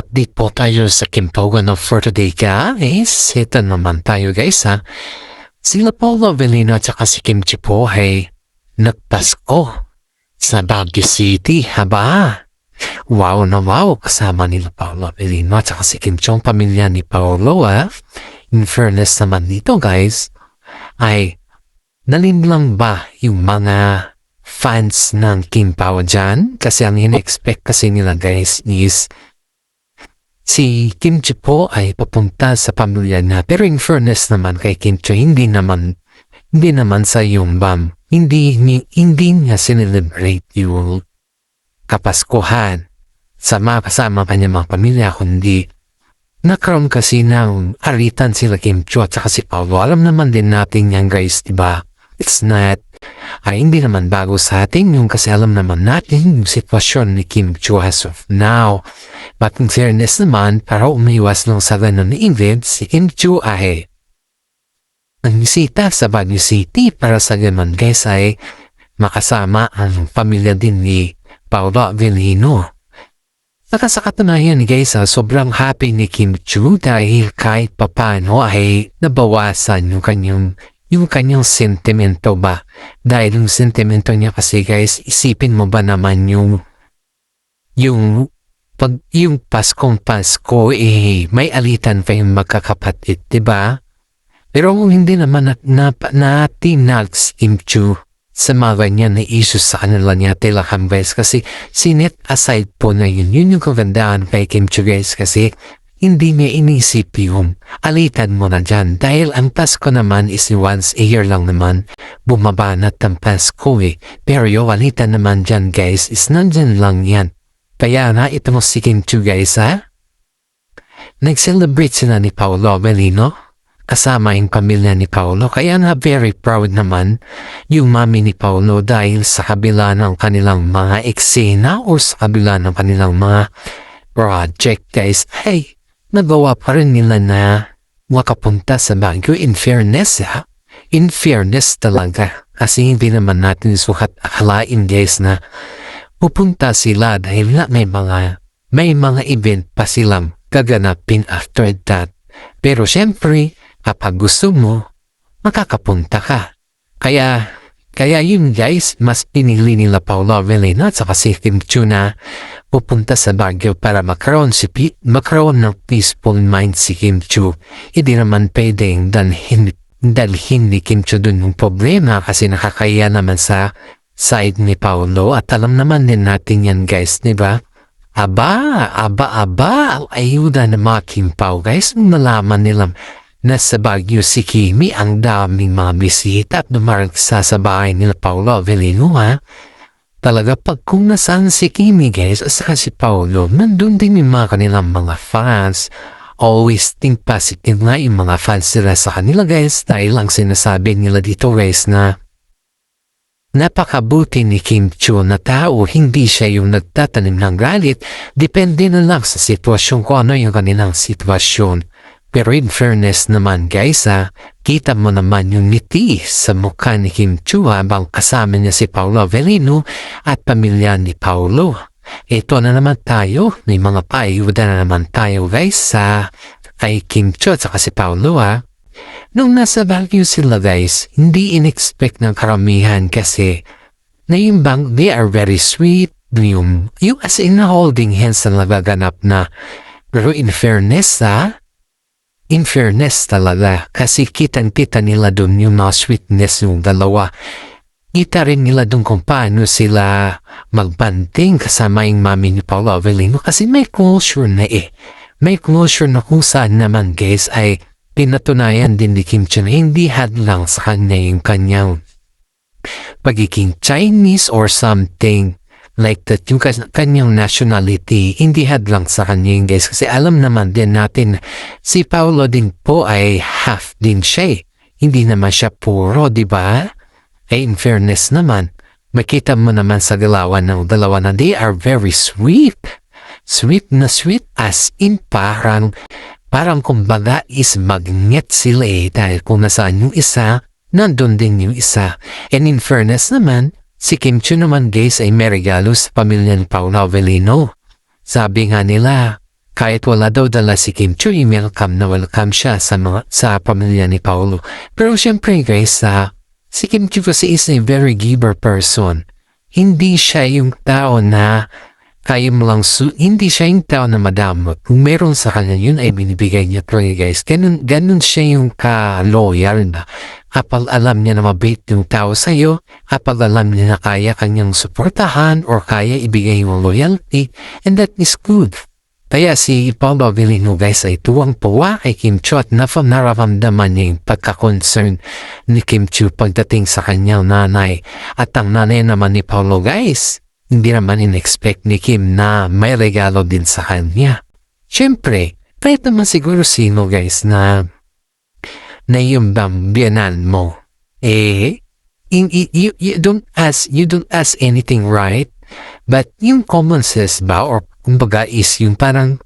update po tayo sa Kimpogan of for today guys. Ito naman tayo guys ha. Sila Paolo Avellino at saka si Kim Chi po ay nagpasko sa Baguio City. Haba! Wow na wow! Kasama nila Paolo Avellino at saka si Kim Chi, ang pamilya ni Paolo ha. In fairness naman dito guys, ay nalinlang ba yung mga fans ng Kim Pao dyan? Kasi ang in-expect kasi nila guys is si Kim Chi po ay papunta sa pamilya na. Pero in fairness naman kay Kim Chi, hindi naman sa yung hindi niya sinelebrate yung kapaskuhan kasama kanya mga pamilya, kundi nagkaroon kasi ng aritan sila Kim Chi at saka si Paolo. Alam naman din natin yan guys, diba? It's not, hindi naman bago sa atin yung kasi alam naman natin yung sitwasyon ni Kim Chi as of now. But in fairness naman, para umiwas lang sa ganun ni event, si Kim Chi ay nangisita sa Baguio City para sa ganun guys ay makasama ang pamilya din ni Paolo Avellino. Saka sa katunayan guys, sobrang happy ni Kim Chi dahil kahit papano ay nabawasan yung kanyang sentimento ba? Dahil yung sentimento niya kasi guys, isipin mo ba naman yung Paskong Pasko may alitan pa yung magkakapatid, diba? Pero hindi naman natin Kim Chi sa mga ganyan na issues sa kanila niya tilakang guys, kasi sinet aside po na yun yung kagandahan kay Kim Chi guys, kasi hindi niya inisip yung alitan mo na dyan. Dahil ang Pasko naman is once a year lang naman. Bumabanat ang Pasko Pero yung alitan naman dyan guys is nandyan lang yan. Kaya na ito mo si Kim Chi guys ha. Nag-celebrate sila ni Paolo Avellino. Kasama yung pamilya ni Paolo. Kaya na very proud naman yung mami ni Paolo dahil sa kabila ng kanilang mga eksena o sa kabila ng kanilang mga project guys ay nagawa pa rin nila na makapunta sa Baguio. In fairness ha, in fairness talaga, kasi hindi naman natin sukat akalain guys na pupunta sila dahil na may mga event pa silang gaganapin after that. Pero syempre kapag gusto mo makakapunta ka, kaya yun guys, mas pinili nila Paolo Avellino at saka si Kim Chi na pupunta sa Baguio para magkaroon ng peaceful mind si Kim Chi. Hindi naman pwedeng dalhin ni Kim Chi dun yung problema kasi nakakaya naman sa side ni Paolo at alam naman din natin yan guys, diba? Aba, ayuda na mga Kim Pao guys, nalaman nilang nasa Baguio si Kimi, ang daming mga bisita at dumaragsa sa bahay nila Paolo Avellino ha. Talaga pag kung nasaan si Kimi guys at saka si Paolo, nandun din yung mga kanilang mga fans. Always think positive nga yung mga fans nila sa kanila guys, dahil ang sinasabi nila dito guys na napakabuti ni Kim Chi na tao, hindi siya yung nagtatanim ng galit. Depende na lang sa sitwasyon kung ano yung kanilang sitwasyon. Pero in fairness naman guys kita mo naman yung ngiti sa mukha ni Kim Chi habang kasama niya si Paolo Avellino at pamilya ni Paolo. Ito na naman tayo, may mga paayuda na naman tayo guys kay Kim Chi at saka si Paolo Nung nasa Baguio sila guys, hindi in-expect ng karamihan kasi naimbang they are very sweet. Yung as in holding hands na nagaganap na. Pero in fairness talaga, kasi kitang-kita nila dun yung mga sweetness yung dalawa. Kita rin nila dun kung paano sila magbanting kasama yung mami ni Paolo Avellino kasi may closure na May closure na kung saan naman guys ay pinatunayan din ni Kim Chi na hindi hadlang sa kanya yung kanyang pagiging Chinese or something like that, yung kanyang nationality, hindi hadlang sa kanya guys. Kasi alam naman din natin, si Paolo din po ay half din siya Hindi naman siya puro, diba? In fairness naman, makita mo naman sa galawan ng dalawa na they are very sweet. Sweet na sweet as in parang kumbaga is magnet sila dahil kung nasaan yung isa, nandun din yung isa. And in fairness naman, si Kim Chi naman guys ay may regalo sa pamilya ni Paolo Avellino. Sabi nga nila, Kahit wala daw dala si Kim Chu, welcome na welcome siya sa pamilya ni Paolo. Pero syempre guys, si Kim Chu kasi is a very giver person. Hindi siya yung tao na kaya mo lang hindi siya yung tao na madamot. Kung meron sa kanya, yun ay binibigay niya talaga guys. Ganun siya yung ka-loyal na. Kapag alam niya na mabait yung tao sa'yo, kapag alam niya na kaya kanyang suportahan or kaya ibigay yung loyalty, and that is good. Kaya si Paolo Avellino guys ay tuwang-tuwa kay Kim Chu at nararamdaman niya yung pagka-concern ni Kim Chu pagdating sa kanyang nanay. At ang nanay naman ni Paolo guys, hindi naman in-expect ni Kim na may regalo din sa kanya. Siyempre, kahit naman siguro sino guys na yung biyanan mo, you don't ask anything, right? But yung common sense ba or kumbaga is yung parang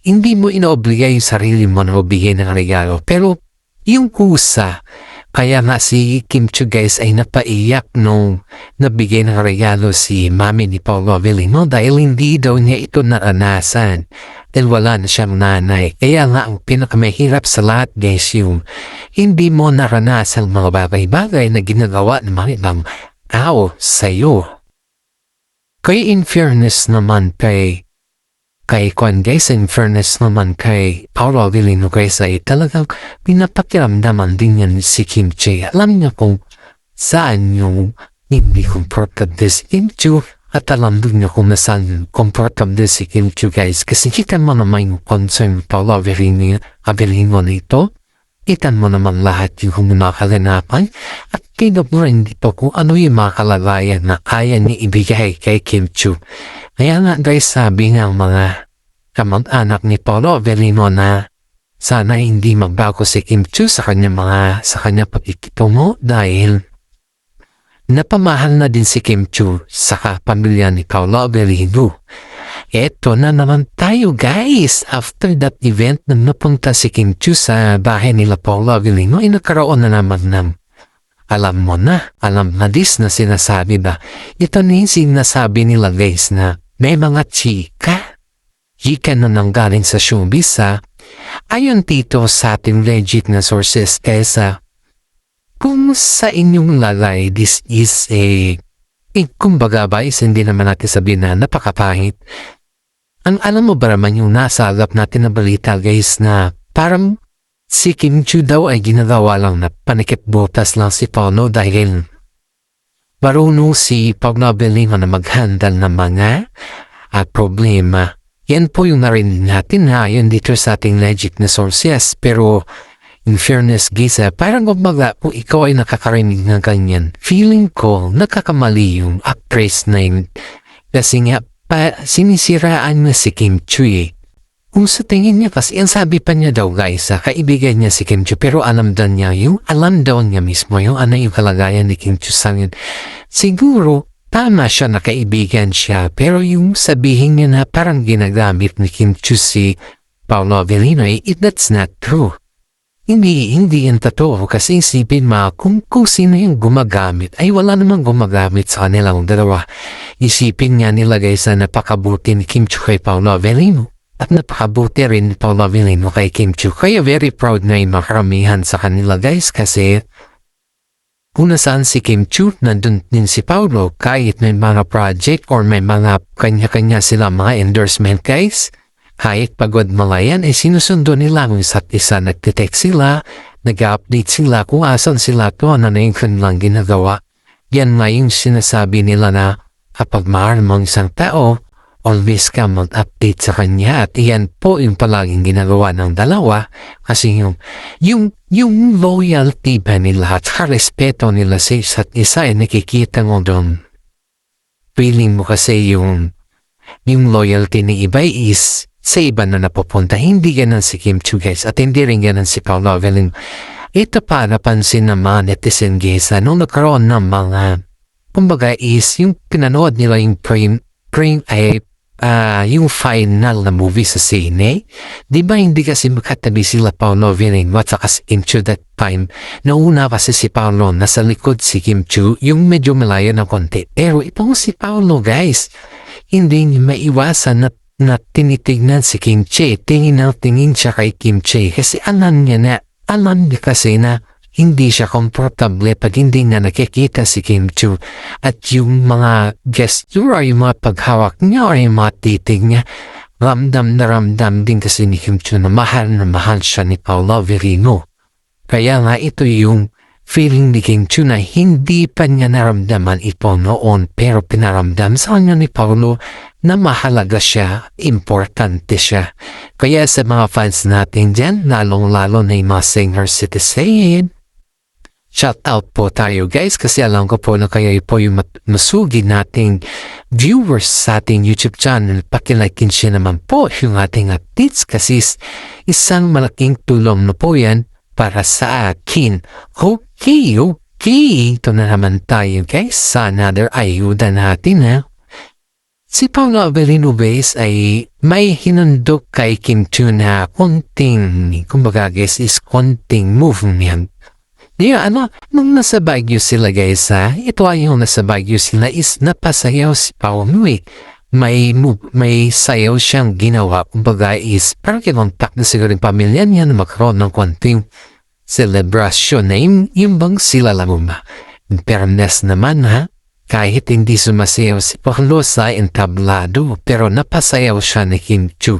hindi mo inaobliga yung sarili mo na mabigay ng regalo. Pero yung kusa, kaya nga si Kim Chu guys ay napaiyak nung nabigay ng regalo si mami ni Paolo Avellino dahil hindi daw niya ito naranasan dahil wala na siyang nanay. Kaya nga ang pinakamahirap sa lahat guys yung hindi mo naranasan mga bagay-bagay na ginagawa ng mga ibang tao sa'yo. Kaya in fairness naman kay Paolo Avellino guys ay talagang pinapakiramdaman din yan si Kim Chu. Alam niya kung saan yung hindi comfortable si Kim Chu at alam din niya kung saan comfortable si Kim Chu guys. Kasi kita mo naman yung concern Paolo Avellino nito. Kita mo naman lahat yung nakalanapan at kita mo rin dito kung ano yung mga kalagayan na kaya niya ibigay kay Kim Chu. Kaya nga guys, sabi ng mga kamag-anak ni Paolo Avellino na sana hindi magbago si Kim Chu sa kanya pakikitungo dahil napamahal na din si Kim Chu sa pamilya ni Paolo Avellino. Eto na naman tayo guys. After that event na napunta si Kim Chu sa bahay nila Paolo Avellino ay nagkaroon na naman ng alam na this na sinasabi ba. Ito na yung sinasabi nila guys na may mga chika na nanggaling sa showbiz ayon dito sa ating legit na sources kaysa kung sa inyong lalay this is kumbaga ba is hindi naman natin sabihin na napakapahit. Alam mo ba naman yung nasa agap natin na balita guys na parang si Kim Chu daw ay ginagawa lang na panikip-butas lang si Paolo dahil marunong si Paolo Avellino na mag-handle ng mga problema. Yan po yung narinig natin yun dito sa ating legit na sources. Pero in fairness guys, parang kumbaga kung ikaw ay nakakarinig ng ganyan, feeling ko nakakamali yung actress na yun. Kasi nga sinisiraan na si Kim Chu Kung sa tingin niya kasi, ang sabi pa niya daw guys, kaibigan niya si Kim Chu pero alam daw niya mismo yung ano yung kalagayan ni Kim Chu sa ngayon. Siguro, tama siya na kaibigan siya pero yung sabihin niya na parang ginagamit ni Kim Chu si Paolo Avellino that's not true. Hindi yan totoo kasi isipin mo kung sino yung gumagamit ay wala namang gumagamit sa kanilang dalawa. Isipin nga nila guys na napakabuti ni Kim Chu kay Paolo Avellino at napakabuti rin ni Paolo Avellino kay Kim Chu. Kaya very proud na yung makaramihan sa kanila guys kasi kung nasaan si Kim Chu, nandun din si Paolo kahit may mga project or may mga kanya-kanya sila mga endorsement guys. Kahit pagod malayan sinusundo nila ang isa't isa, nagtitext sila, nag-update sila kung asan sila ano na yung kanilang ginagawa. Yan nga yung sinasabi nila na kapag mahal mo isang tao, always ka mag-update sa kanya at yan po yung palaging ginagawa ng dalawa kasi yung loyalty ba nila at respeto nila sa isa't isa nakikita mo doon. Feeling mo kasi yung loyalty ni iba is sa iba na napupunta. Hindi ganun si Kim Chu guys at hindi rin ganun si Paolo Avellino. Ito pa napansin naman netizen guys nung nagkaroon ng mga kumbaga is yung pinanood nila yung yung final na movie sa sine. Di ba hindi kasi makatabi sila Paolo Avellino at saka si Kim Chu that time. Nauna kasi si Paolo nasa likod si Kim Chu yung medyo malayo na konti. Pero itong si Paolo guys hindi niya maiwasan na na tinitignan si Kimchi. Tingin siya kay Kimchi kasi alam niya kasi na hindi siya komportable pag hindi na nakikita si Kimchi. At yung mga gesture, yung mga paghawak niya, o yung mga titig niya, ramdam na ramdam din kasi ni Kimchi na mahal siya ni Paolo Avellino. Kaya nga ito yung feeling ni Kimchi na hindi pa niya naramdaman ito noon, pero pinaramdam sa kanya ni Paolo na mahalaga siya, importante siya. Kaya sa mga fans natin dyan, lalong-lalo na yung mga senior citizen, shout out po tayo guys, kasi alam ko po na kayo po yung masugi nating viewers sa ating YouTube channel. Pakilikein siya naman po yung ating updates kasi isang malaking tulong na po yan para sa akin. Okay. Ito na naman tayo guys sa another ayuda natin ha. Si Paolo Avellino guys ay may hinandok kay Kimchi na kumbaga guys is konting movement. Nung nasa Baguio sila guys ha, ito ay yung nasa Baguio sila is napasayaw si Paolo may sayaw siyang ginawa, kumbaga is parang kinontak na siguro yung pamilya niya na magkaroon ng konting celebration na yung bang sila lang ba. In fairness naman ha, kahit hindi sumasayaw si Paolo sa entablado, pero napasayaw siya ni Kimchi.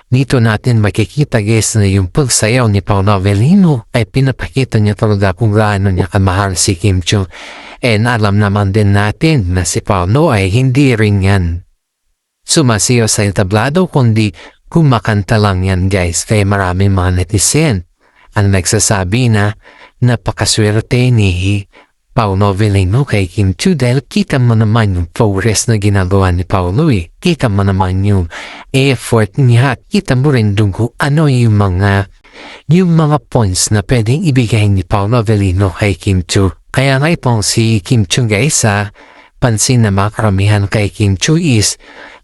Dito natin makikita guys na yung pagsayaw ni Paolo Avellino ay pinapakita niya talaga kung gaano niya kamahal si Kimchi. And alam naman din natin na si Paolo ay hindi rin yan sumasayaw sa entablado, kundi kumakanta lang yan guys. Kaya maraming mga netizen ang nagsasabi na napakaswerte ni Paolo Avellino kay Kimchi dahil kita mo naman yung progress na ginagawa ni Paolo Kita mo naman yung effort niya. Kita mo rin dun kung ano yung mga points na pwedeng ibigay ni Paolo Avellino kay Kimchi. Kaya nga itong si Kimchi guys pansin na mga karamihan kay Kimchi is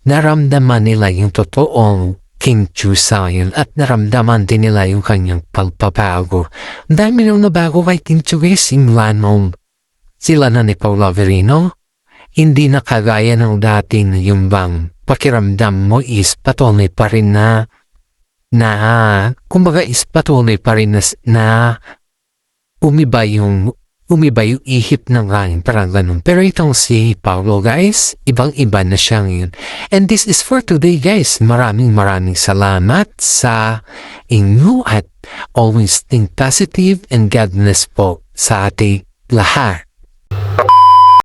naramdaman nila yung totoong Kimchi sa yun at naramdaman din nila yung kanyang pagpapago. Ang dami nung nabago kay Kimchi guys, simula nung sila na ni Paolo Avellino, hindi na kagaya ng dating yung bang pakiramdam mo is patuloy pa rin kumbaga is patuloy pa rin na umiba yung ihip ng hangin, parang ganun. Pero itong si Paolo guys, ibang-iba na siyang yun. And this is for today guys. Maraming salamat sa inyo at always think positive and God bless po sa ating lahat.